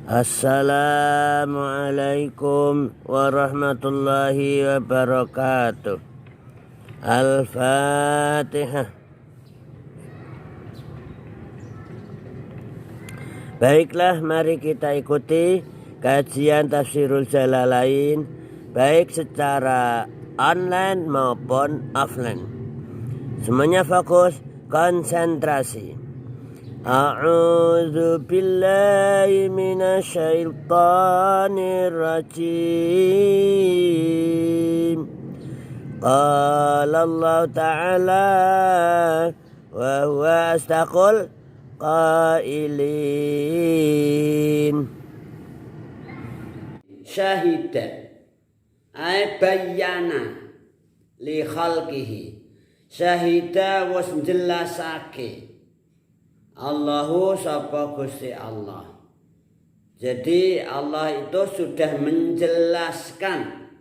Assalamualaikum warahmatullahi wabarakatuh. Al-Fatihah. Baiklah, mari kita ikuti kajian Tafsirul Jalalain baik secara online maupun offline. Semuanya fokus, konsentrasi. A'udzu billahi minasyaitonir rajim. Qala Allah Ta'ala wa huwa astaqul qailin. Syahida ay bayyana li khalqihi. Syahida was jelasake Allahu sapa Gusti Allah. Jadi Allah itu sudah menjelaskan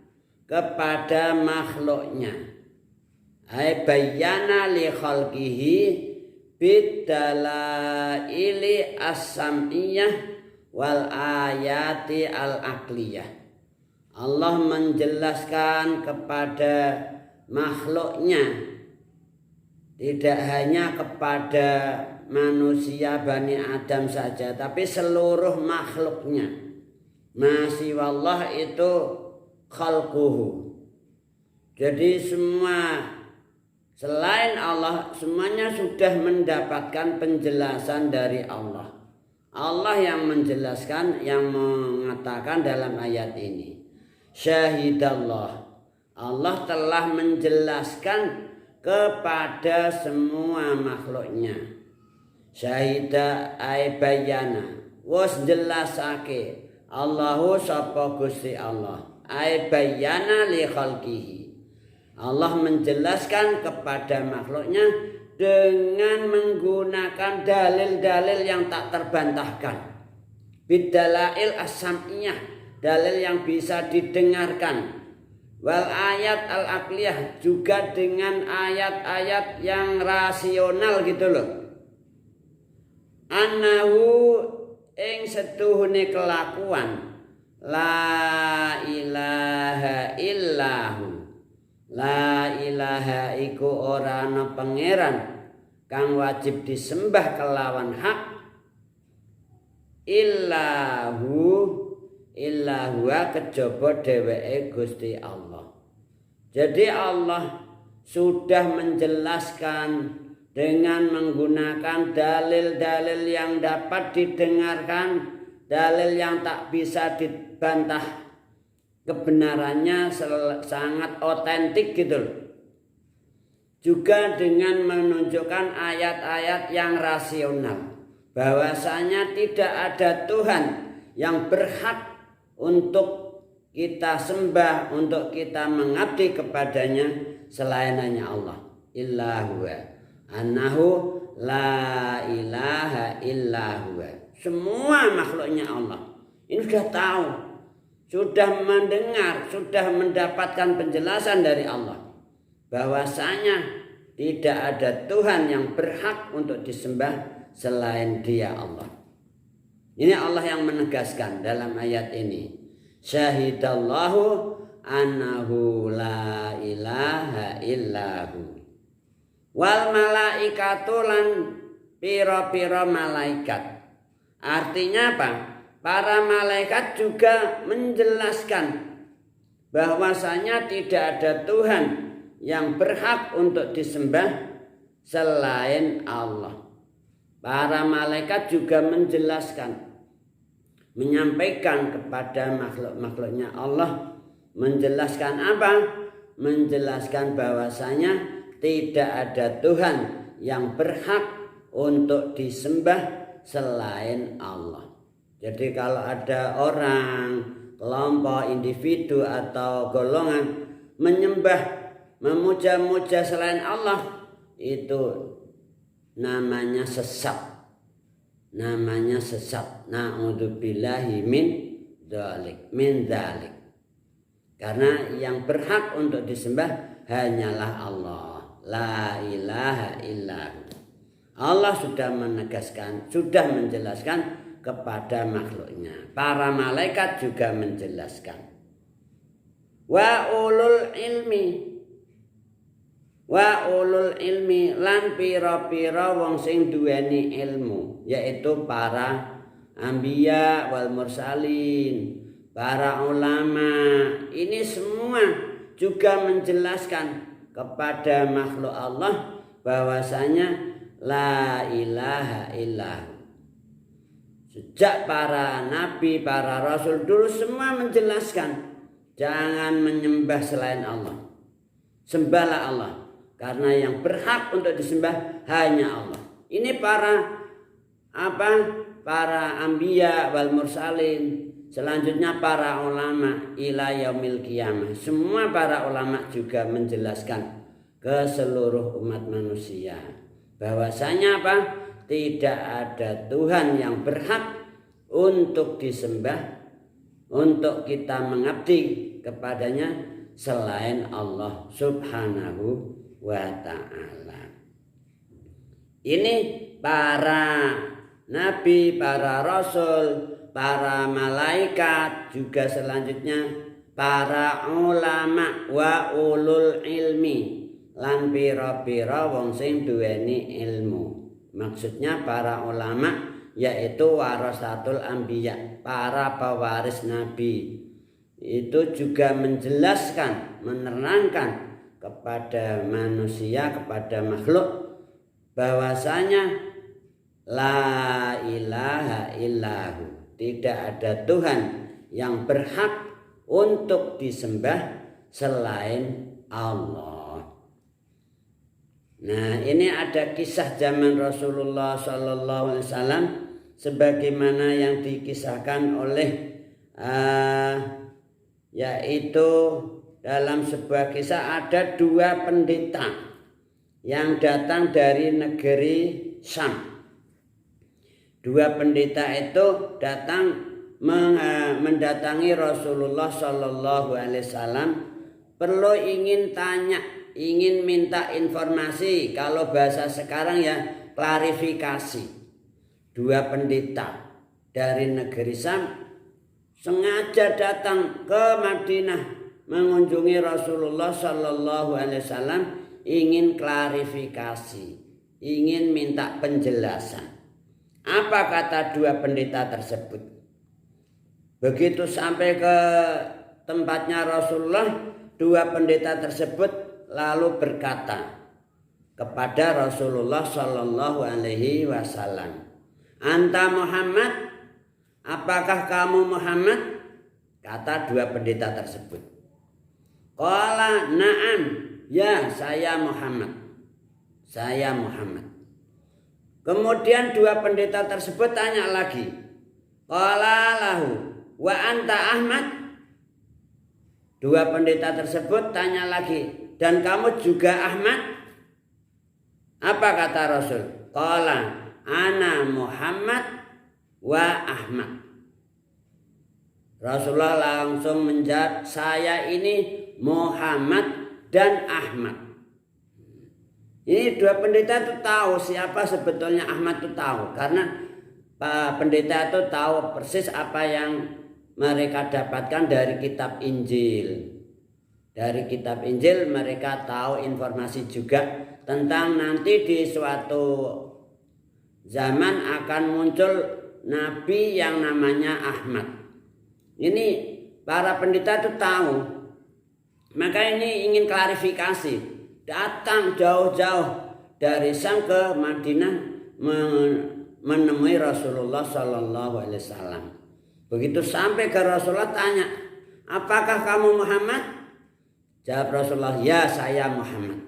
kepada makhluknya. Ai bayyana li khalqihi bidalaili as-sam'iyah wal ayati al-aqliyah. Allah menjelaskan kepada makhluknya, tidak hanya kepada manusia Bani Adam saja, tapi seluruh makhluknya. Masih wallah itu khalquhu. Jadi semua selain Allah semuanya sudah mendapatkan penjelasan dari Allah. Allah yang menjelaskan, yang mengatakan dalam ayat ini. Syahidallah. Allah telah menjelaskan kepada semua makhluknya. Syahida ay bayana was jelasake Allahu sapa Gusti Allah ay bayana li khalqihi. Allah menjelaskan kepada makhluknya dengan menggunakan dalil-dalil yang tak terbantahkan. Bidalail as-sam'iyah, dalil yang bisa didengarkan. Wal ayat al-aqliyah, juga dengan ayat-ayat yang rasional gitu loh. Annahu ing setuhune kelakuan la ilaha illahu. La ilaha iku ora ana pangeran kang wajib disembah kelawan hak illahu kejaba dheweke Gusti Allah. Jadi Allah sudah menjelaskan dengan menggunakan dalil-dalil yang dapat didengarkan, dalil yang tak bisa dibantah kebenarannya, sangat otentik gitu loh. Juga dengan menunjukkan ayat-ayat yang rasional, bahwasanya tidak ada Tuhan yang berhak untuk kita sembah, untuk kita mengabdi kepadanya selain hanya Allah. Illahu annahu la ilaha illahu. Semua makhluknya Allah ini sudah tahu, sudah mendengar, sudah mendapatkan penjelasan dari Allah bahwasanya tidak ada Tuhan yang berhak untuk disembah selain Dia Allah. Ini Allah yang menegaskan dalam ayat ini. Syahidallahu annahu la ilaha illahu. Wal malaikatu lan pira-pira malaikat. Artinya apa? Para malaikat juga menjelaskan bahwasanya tidak ada Tuhan yang berhak untuk disembah selain Allah. Para malaikat juga menjelaskan, menyampaikan kepada makhluk-makhluknya Allah, menjelaskan apa? Menjelaskan bahwasanya tidak ada Tuhan yang berhak untuk disembah selain Allah. Jadi kalau ada orang, kelompok, individu atau golongan menyembah, memuja-muja selain Allah, itu namanya sesat. Namanya sesat. Na'udzubillahi min dzalik. Karena yang berhak untuk disembah hanyalah Allah. La ilaha illahu. Allah sudah menegaskan, sudah menjelaskan kepada makhluknya. Para malaikat juga menjelaskan. Wa ulul ilmi lan pira-pira wong sing duweni ilmu, yaitu para anbiya wal mursalin, para ulama. Ini semua juga menjelaskan kepada makhluk Allah bahwasanya la ilaha illahu. Sejak para nabi, para rasul dulu semua menjelaskan jangan menyembah selain Allah. Sembahlah Allah, karena yang berhak untuk disembah hanya Allah. Ini para anbiya wal mursalin, selanjutnya para ulama ila yaumil qiyamah. Semua para ulama juga menjelaskan ke seluruh umat manusia bahwasanya tidak ada Tuhan yang berhak untuk disembah, untuk kita mengabdi kepadanya selain Allah Subhanahu wa ta'ala. Ini para nabi, para rasul, para malaikat, juga selanjutnya para ulama wa ulul ilmi lan pira-pira wong sing duweni ilmu. Maksudnya para ulama yaitu warasatul anbiya, para pewaris nabi. Itu juga menjelaskan, menerangkan kepada manusia, kepada makhluk bahwasanya la ilaha illahu, tidak ada Tuhan yang berhak untuk disembah selain Allah. Nah, ini ada kisah zaman Rasulullah SAW sebagaimana yang dikisahkan oleh yaitu dalam sebuah kisah ada dua pendeta yang datang dari negeri Syam. Dua pendeta itu datang mendatangi Rasulullah SAW, perlu ingin tanya, ingin minta informasi, kalau bahasa sekarang ya klarifikasi. Dua pendeta dari negeri Syam sengaja datang ke Madinah mengunjungi Rasulullah SAW, ingin klarifikasi, ingin minta penjelasan. Apa kata dua pendeta tersebut? Begitu sampai ke tempatnya Rasulullah, dua pendeta tersebut lalu berkata kepada Rasulullah SAW, "Anta Muhammad? Apakah kamu Muhammad?" Kata dua pendeta tersebut. Qala na'am, ya saya Muhammad. Saya Muhammad. Kemudian dua pendeta tersebut tanya lagi. Qala lahu wa anta Ahmad? Dua pendeta tersebut tanya lagi, dan kamu juga Ahmad? Apa kata Rasul? Qala ana Muhammad wa Ahmad. Rasulullah langsung menjawab, saya ini Muhammad dan Ahmad. Ini dua pendeta itu tahu siapa sebetulnya Ahmad, itu tahu, karena pendeta itu tahu persis apa yang mereka dapatkan dari kitab Injil. Dari kitab Injil mereka tahu informasi juga tentang nanti di suatu zaman akan muncul nabi yang namanya Ahmad. Ini para pendeta itu tahu. Maka ini ingin klarifikasi. Datang jauh-jauh dari Syam ke Madinah menemui Rasulullah SAW. Begitu sampai ke Rasulullah tanya, apakah kamu Muhammad? Jawab Rasulullah, ya saya Muhammad.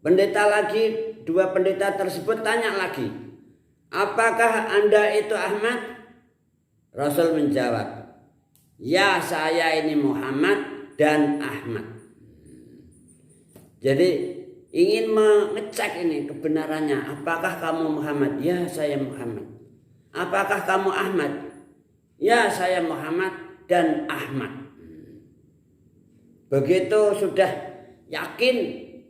Pendeta lagi, dua pendeta tersebut tanya lagi, apakah Anda itu Ahmad? Rasul menjawab, ya saya ini Muhammad dan Ahmad. Jadi ingin mengecek ini kebenarannya. Apakah kamu Muhammad? Ya saya Muhammad. Apakah kamu Ahmad? Ya saya Muhammad dan Ahmad. Begitu sudah yakin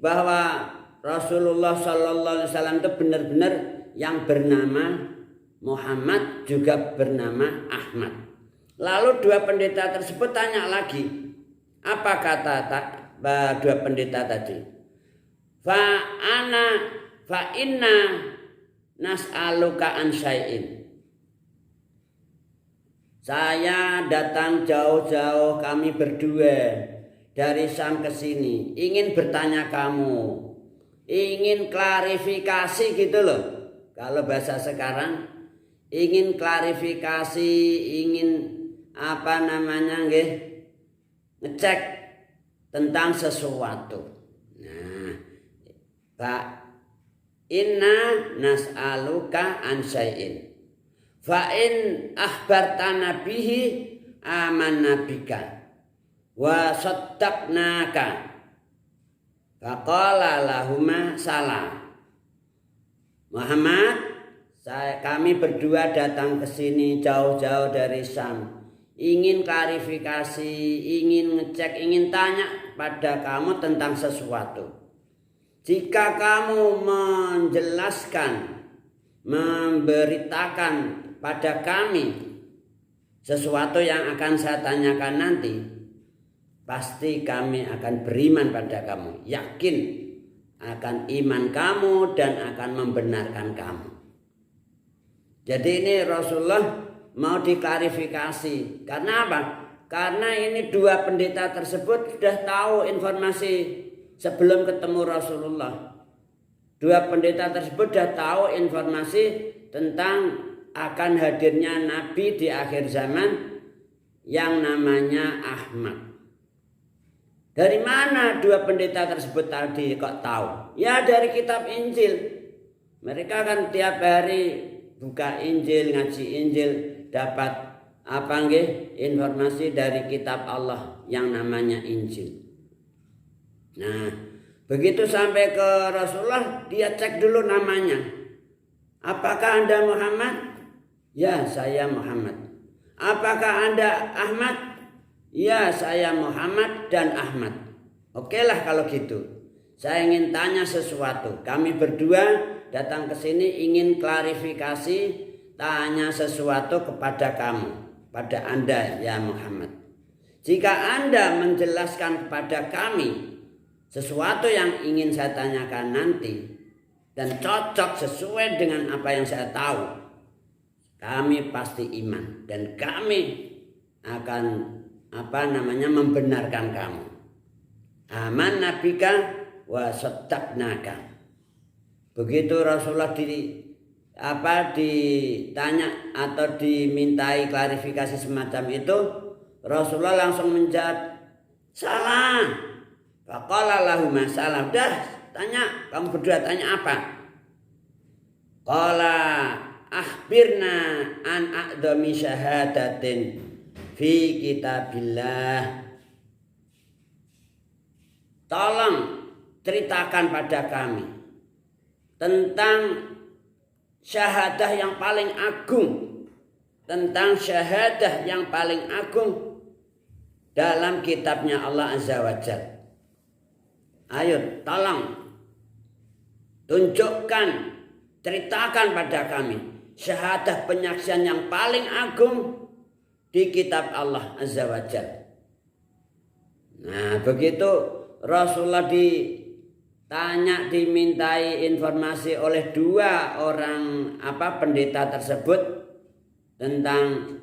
bahwa Rasulullah SAW itu benar-benar yang bernama Muhammad juga bernama Ahmad. Lalu dua pendeta tersebut tanya lagi. Apa kata dua pendeta tadi? Fa inna nas'aluka an syai'in. Saya datang jauh-jauh, kami berdua dari Syam ke sini, ingin bertanya kamu, ingin klarifikasi gitu loh. Kalau bahasa sekarang, ingin klarifikasi, ingin ngecek tentang sesuatu. Nah, Pak, inna nas'aluka an syai'in. Fa in akhbartana bihi amanna bika wa saddaqnaka. Faqala lahuma salam. Muhammad, kami berdua datang ke sini jauh-jauh dari Syam, ingin klarifikasi, ingin ngecek, ingin tanya pada kamu tentang sesuatu. Jika kamu menjelaskan, memberitakan pada kami sesuatu yang akan saya tanyakan nanti, pasti kami akan beriman pada kamu, yakin akan iman kamu dan akan membenarkan kamu. Jadi ini Rasulullah mau diklarifikasi. Karena apa? Karena ini dua pendeta tersebut sudah tahu informasi sebelum ketemu Rasulullah. Dua pendeta tersebut sudah tahu informasi tentang akan hadirnya Nabi di akhir zaman yang namanya Ahmad. Dari mana dua pendeta tersebut tadi kok tahu? Ya dari kitab Injil. Mereka kan tiap hari buka Injil, ngaji Injil, dapat informasi dari kitab Allah yang namanya Injil. Nah, begitu sampai ke Rasulullah, dia cek dulu namanya. Apakah Anda Muhammad? Ya, saya Muhammad. Apakah Anda Ahmad? Ya, saya Muhammad dan Ahmad. Oke lah kalau gitu. Saya ingin tanya sesuatu. Kami berdua datang ke sini ingin klarifikasi, tanya sesuatu kepada kamu, pada Anda ya Muhammad. Jika Anda menjelaskan kepada kami sesuatu yang ingin saya tanyakan nanti dan cocok sesuai dengan apa yang saya tahu, kami pasti iman dan kami akan membenarkan kamu. Aman nabika wa saddaqnaka. Begitu Rasulullah ditanya atau dimintai klarifikasi semacam itu, Rasulullah langsung menjawab, salah. Faqala lahum salam. Dah, tanya, kamu berdua tanya apa? Qala akhbirna an a'dami syahadatin fi kitabillah. Tolong ceritakan pada kami tentang syahadah yang paling agung, tentang syahadah yang paling agung dalam kitabnya Allah Azza wa Jalla. Ayo tolong tunjukkan, ceritakan pada kami syahadah penyaksian yang paling agung di kitab Allah Azza wa Jalla. Nah, begitu Rasulullah dimintai informasi oleh dua orang pendeta tersebut tentang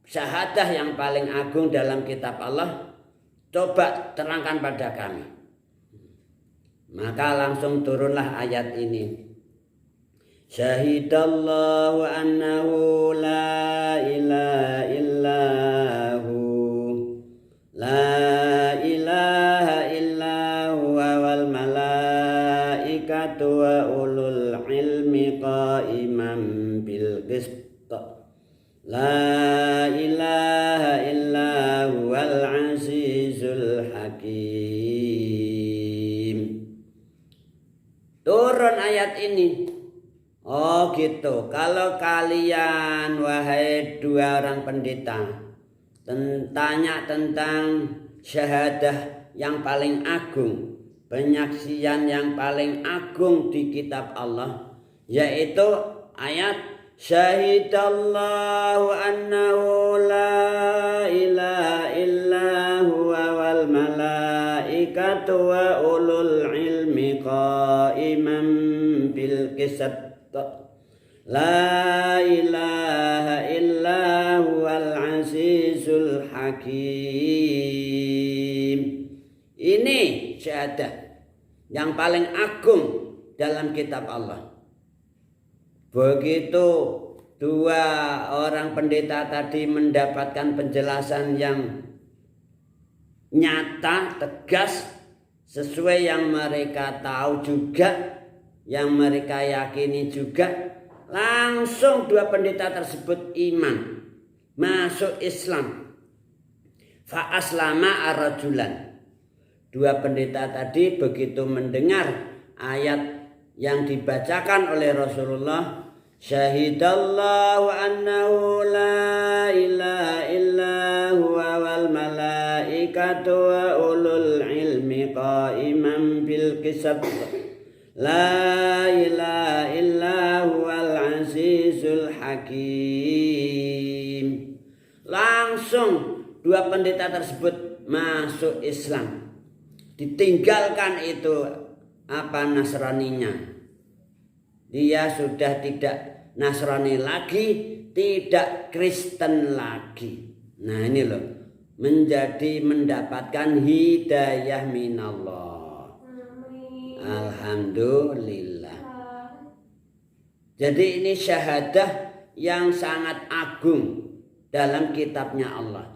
syahadah yang paling agung dalam kitab Allah, coba terangkan pada kami. Maka langsung turunlah ayat ini. Syahidallahu annahu la ilaha illahu la ilaha illahu wal malaikatu wa ulul ilmi qaiman bil qist. La ilaha illahu wal azizul hakim. Turun ayat ini. Oh gitu, kalau kalian wahai dua orang pendeta tanya tentang syahadah yang paling agung, penyaksian yang paling agung di kitab Allah, yaitu ayat Syahidallahu annahu la ilaha illa huwa wal malaikatu wa ulul ilmi qa'iman bil qisat. La ilaha illa huwal azizul hakim. Ini syahadat yang paling agung dalam kitab Allah. Begitu dua orang pendeta tadi mendapatkan penjelasan yang nyata, tegas, sesuai yang mereka tahu juga, yang mereka yakini juga, langsung dua pendeta tersebut iman, masuk Islam. Fa aslama ar-rajulan. Dua pendeta tadi begitu mendengar ayat yang dibacakan oleh Rasulullah, syahidallahu annahu la ilaha illa huwa wal malaikatu wa ulul ilmi qa'iman bil qisat. La ilaha illa huwal azizul hakim. Langsung dua pendeta tersebut masuk Islam. Ditinggalkan itu Nasraninya. Dia sudah tidak Nasrani lagi, tidak Kristen lagi. Nah ini loh, mendapatkan hidayah minallah. Alhamdulillah. Jadi ini syahadah yang sangat agung dalam kitabnya Allah.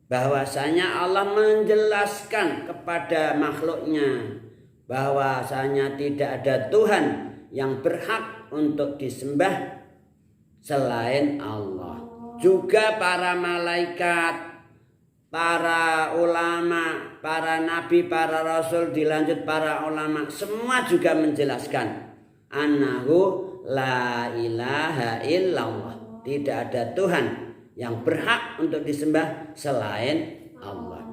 Bahwasanya Allah menjelaskan kepada makhluknya bahwasanya tidak ada Tuhan yang berhak untuk disembah selain Allah. Juga para malaikat, para ulama, para nabi, para rasul, dilanjut para ulama, semua juga menjelaskan annahu la ilaha illallah. Tidak ada Tuhan yang berhak untuk disembah selain Allah.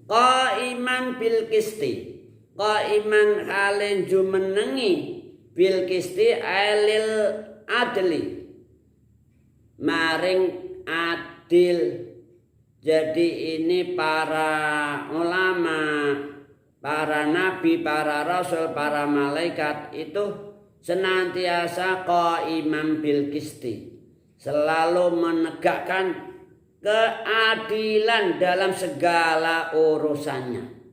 Qaiman bil qisti. Qaiman halen jumenengi bil qisti alil adli. Maring adil. Jadi ini para ulama, para nabi, para rasul, para malaikat itu senantiasa qaiman bil qisti, selalu menegakkan keadilan dalam segala urusannya.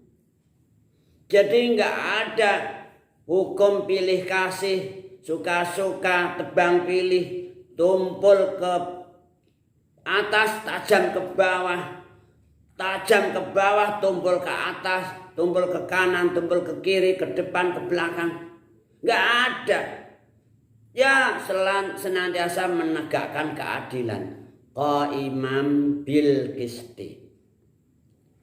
Jadi enggak ada hukum pilih kasih, suka-suka, tebang pilih, tumpul ke atas, tajam ke bawah, tumpul ke atas, tumpul ke kanan, tumpul ke kiri, ke depan, ke belakang. Enggak ada. Ya senantiasa menegakkan keadilan. Qaimam bil qisti.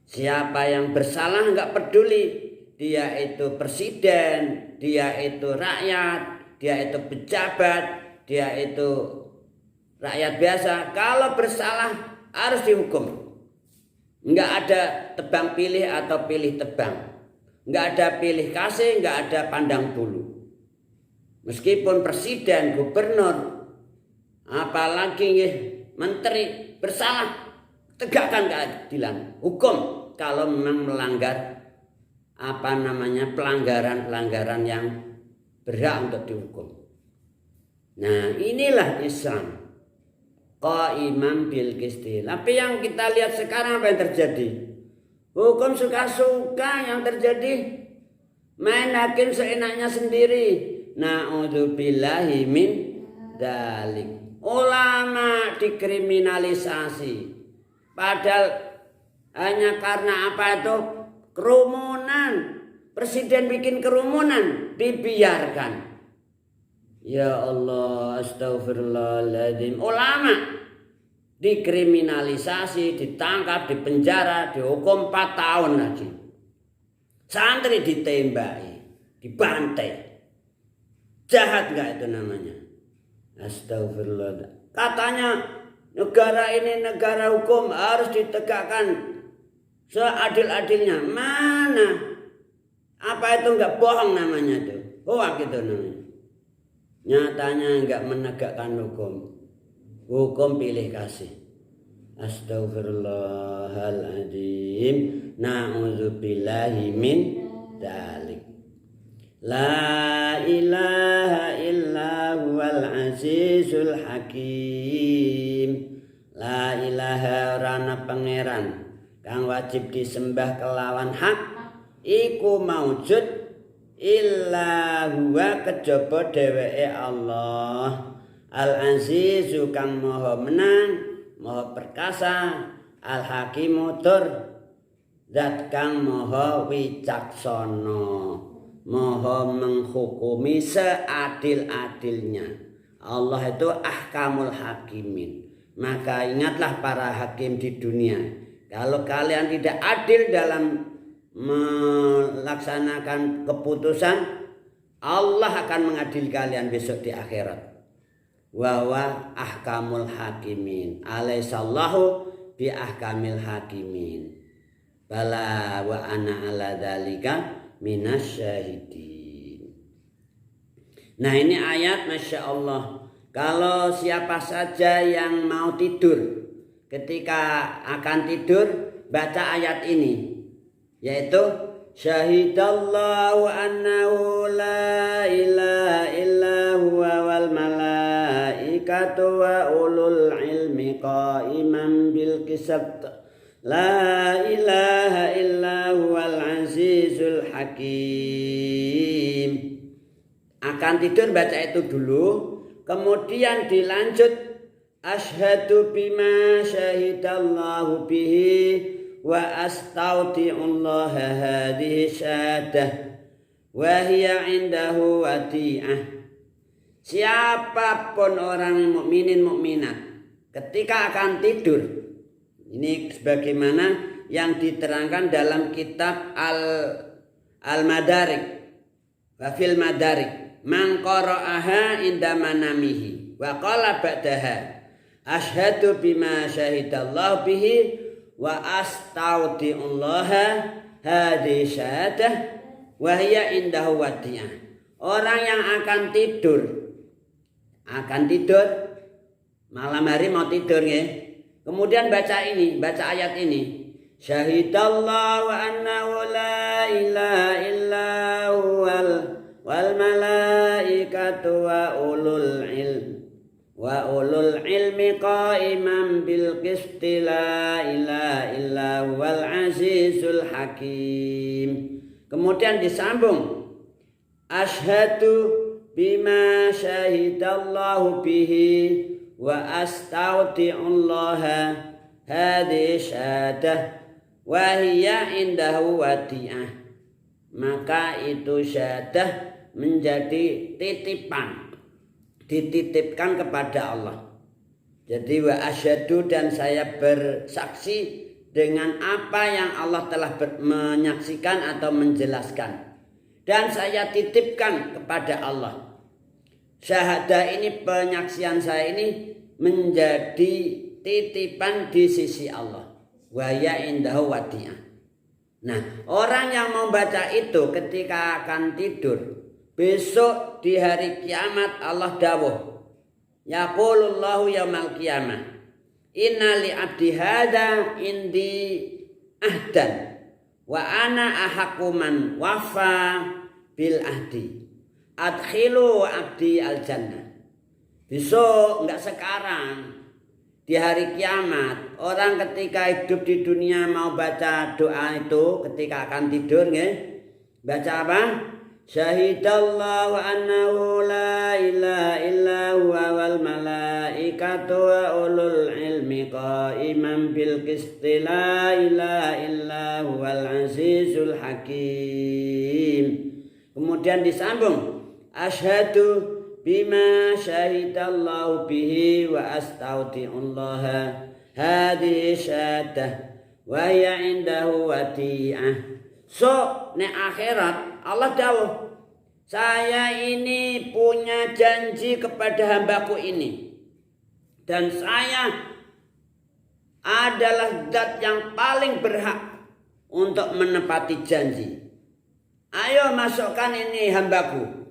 Siapa yang bersalah enggak peduli. Dia itu presiden, dia itu rakyat, dia itu pejabat, dia itu rakyat biasa. Kalau bersalah harus dihukum. Enggak ada tebang pilih atau pilih tebang. Enggak ada pilih kasih, enggak ada pandang bulu. Meskipun presiden, gubernur, apalagi menteri bersalah, tegakkan keadilan, hukum kalau memang melanggar pelanggaran yang berhak untuk dihukum. Nah, inilah Islam. Qaiman bil qisti. Tapi yang kita lihat sekarang apa yang terjadi? Hukum suka-suka yang terjadi. Main hakim seenaknya sendiri. Na'udzubillahi min dzalik. Ulama dikriminalisasi. Padahal hanya karena apa itu? Kerumunan. Presiden bikin kerumunan, dibiarkan. Ya Allah, astagfirullahaladzim. Ulama dikriminalisasi, ditangkap, dipenjara, dihukum 4 tahun lagi. Santri ditembaki, dibantai. Jahat gak itu namanya? Astagfirullah. Katanya negara ini negara hukum, harus ditegakkan seadil-adilnya. Mana? Apa itu enggak bohong namanya itu? Hoak itu namanya. nyatanya enggak menegakkan hukum. Hukum pilih kasih. Astaghfirullahaladzim. Na'udzubillahi min dzalik. La ilaha illa huwal azizul hakim. La ilaha rana pangeran kang wajib disembah kelawan hak iku maujud illa huwa kejaba dheweke Allah. Al azizu kang maha menang, maha perkasa, al hakimu tur zat kang maha wicaksana, maha menghukumi seadil-adilnya. Allah itu ahkamul hakimin. Maka ingatlah para hakim di dunia, kalau kalian tidak adil dalam melaksanakan keputusan, Allah akan mengadili kalian besok di akhirat. Wa ahkamul hakimin. Alaihissallahu bi ahkamil hakimin. Bala wa ana ala dzalika minasyahidin. Nah, ini ayat Masya Allah. Kalau siapa saja yang mau tidur, ketika akan tidur baca ayat ini, yaitu syahidallahu annahu la ilaha illa huwa wal malaikatu wa ulul ilmi qaiman bil qisat. La ilaha illa huwal azizul hakim. Akan tidur baca itu dulu, kemudian dilanjut asyhadu bima syahidallahu bihi wa astaudi'ullaha hadhihi syahadah wa hiya indahu wadi'ah. Siapapun orang mukminin mukminat ketika akan tidur, ini sebagaimana yang diterangkan dalam kitab Al-Madarik wa fil Madarik, man qara'aha inda manamihi wa qala ba'daha asyhadu bima syahidallahu bihi wa astaudi'ullaha hadhihi syahadah wa hiya indahu wadi'ah. Orang yang akan tidur malam hari mau tidur ya. Kemudian baca ayat ini. Syahidallahu annahu la ilaha illa huwal wal malaikatu wa ulul ilmi qaiman bil qisti la ilaha illa huwal azizul hakim. Kemudian disambung asyhadu bima syahidallahu bihi wa astaudi'ullaha hadhihi syahadah wa hiya indahu wadi'ah. Maka itu syahadah menjadi titipan, dititipkan kepada Allah. Jadi wa asyhadu, dan saya bersaksi dengan apa yang Allah telah menyaksikan atau menjelaskan, dan saya titipkan kepada Allah. Syahadah ini, penyaksian saya ini menjadi titipan di sisi Allah. Wa ya indahu wadi'ah. Nah, orang yang membaca itu ketika akan tidur, besok di hari kiamat Allah dawuh, yaqulullahu yaumal qiyamah, inna li abdi hadza indi ahdan wa ana ahaqqu man wafa bil ahdi adkhilu abdi al jannah. Besok, enggak sekarang, di hari kiamat, orang ketika hidup di dunia mau baca doa itu ketika akan tidur, baca apa? Syahidallahu annahu la ilaha illa huwa wal malaikatu wa ulul ilmi qaiman bil qisti la ilaha illa huwal azizul hakim. Kemudian disambung asyhadu bima syahidallahu bihi wa astaudi'ullaha hadhihi syahadah wa hiya indahu wadi'ah. So, nek akhirat Allah dawuh, saya ini punya janji kepada hambaku ini, dan saya adalah zat yang paling berhak untuk menepati janji. Ayo masukkan ini hambaku.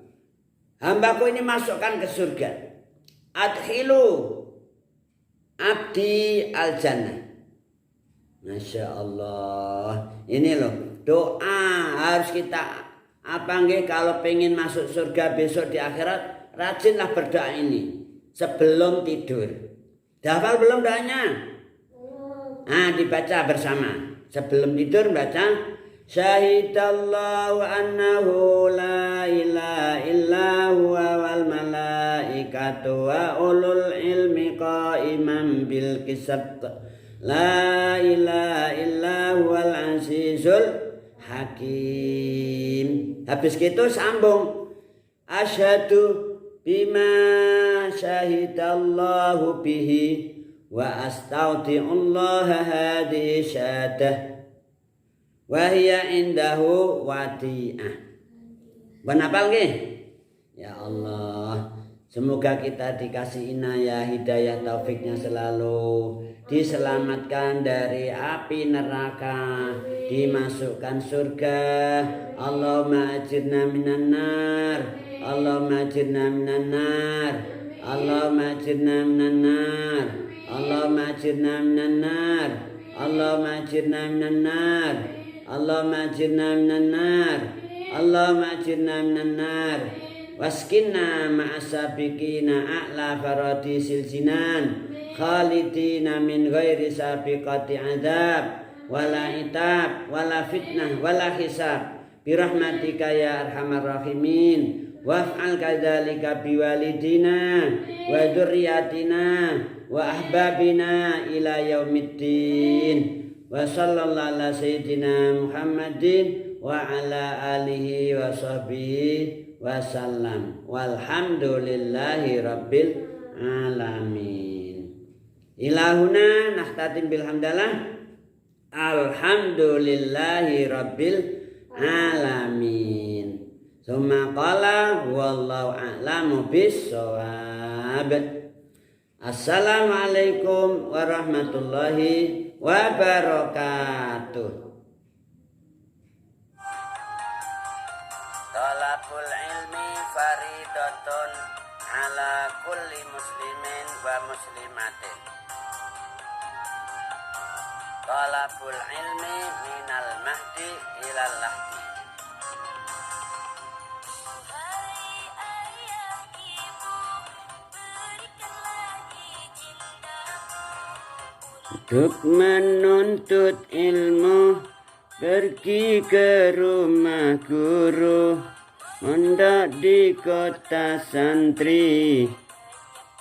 hambaku ini masukkan ke surga. Adkhilu abdi al jannah. Masya Allah. Ini loh doa harus kita kalau pengen masuk surga besok di akhirat, rajinlah berdoa ini sebelum tidur. Dihafal belum doanya? Nah, dibaca bersama. Sebelum tidur baca Syahidallahu annahu la ilaha illa huwa wal malaikatu wa ulul ilmi qa'iman bil qisat. La ilaha illa huwal azizul hakim. Habis gitu sambung asyhadu bima syahidallahu bihi wa astaudi'ullaha hadhihi syahadah wa hiya indahu wadi'ah. Benapal nggih? Ya Allah, semoga kita dikasih inayah, hidayah, taufiknya selalu, diselamatkan dari api neraka, dimasukkan surga. Allahumma ajirna minan nar, Allahumma ajirna minan nar, Allahumma ajirna minan nar, Allahumma ajirna minan nar, Allahumma ajirna minan nar, Allahumma ajirna minan nar, Allahumma ajirna minan nar. Waskinna ma'asabiqina a'la faradisil jinan khalidina min ghairi sabiqati adab wala itab wala fitnah wala hisab birahmatika ya arhamar rahimin waf'al kadzalika biwalidina wa dzurriyyatina wa ahbabina ila yaumiddin wa sallallahu ala sayyidina Muhammadin wa ala alihi wa sahbihi wasallam walhamdulillahi rabbil alamin. Ilahuna nahtatim bilhamdalah alhamdulillahi rabbil alamin. Summa qala wallahu a'lamu bissawab. Assalamualaikum warahmatullahi wabarakatuh. Talabul ilmi faridatun ala kulli muslimin wa muslimatin. Talabul ilmi minal mahdi ilal lahdi. Untuk menuntut ilmu, pergi ke rumah guru, mondok di kota santri,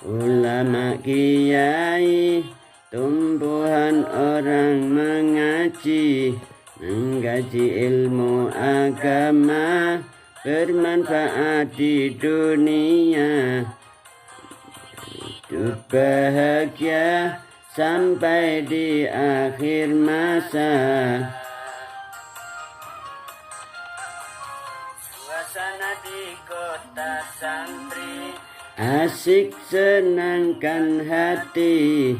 ulama kiai, tumbuhan orang mengaji, mengkaji ilmu agama, bermanfaat di dunia, hidup bahagia sampai di akhir masa. Suasana di kota santri asik senangkan hati.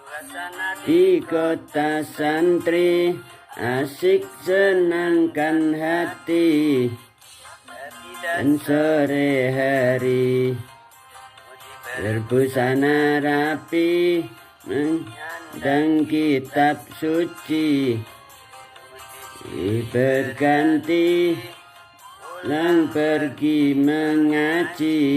Suasana di kota santri asik senangkan hati. Dan sore hari berbusana rapi, dan kitab suci berganti lang pergi mengaji.